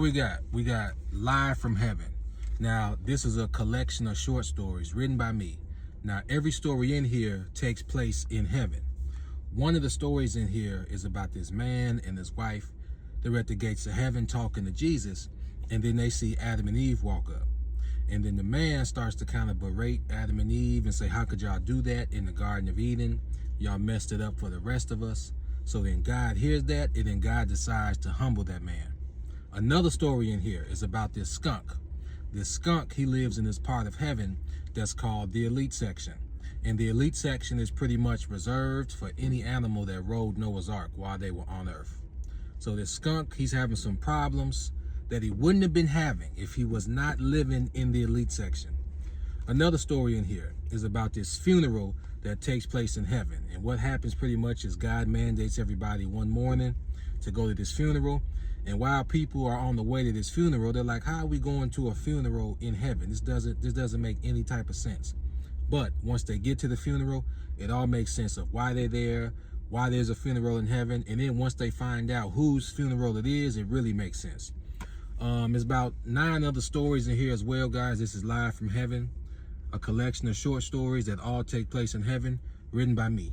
We got Live from Heaven. Now, this is a collection of short stories written by me. Now, every story in here takes place in heaven. One of the stories in here is about this man and his wife. They're at the gates of heaven talking to Jesus, and then they see Adam and Eve walk up. And then the man starts to kind of berate Adam and Eve and say, how could y'all do that in the Garden of Eden? Y'all messed it up for the rest of us. So then God hears that, and then God decides to humble that man. Another story in here is about this skunk. This skunk, he lives in this part of heaven that's called the elite section. And the elite section is pretty much reserved for any animal that rode Noah's Ark while they were on earth. So this skunk, he's having some problems that he wouldn't have been having if he was not living in the elite section. Another story in here is about this funeral that takes place in heaven. And what happens pretty much is God mandates everybody one morning to go to this funeral. And while people are on the way to this funeral, they're like, how are we going to a funeral in heaven? This doesn't make any type of sense. But once they get to the funeral, it all makes sense of why they're there, why there's a funeral in heaven. And then once they find out whose funeral it is, it really makes sense. There's about 9 other stories in here as well, guys. This is Live from Heaven, a collection of short stories that all take place in heaven, written by me.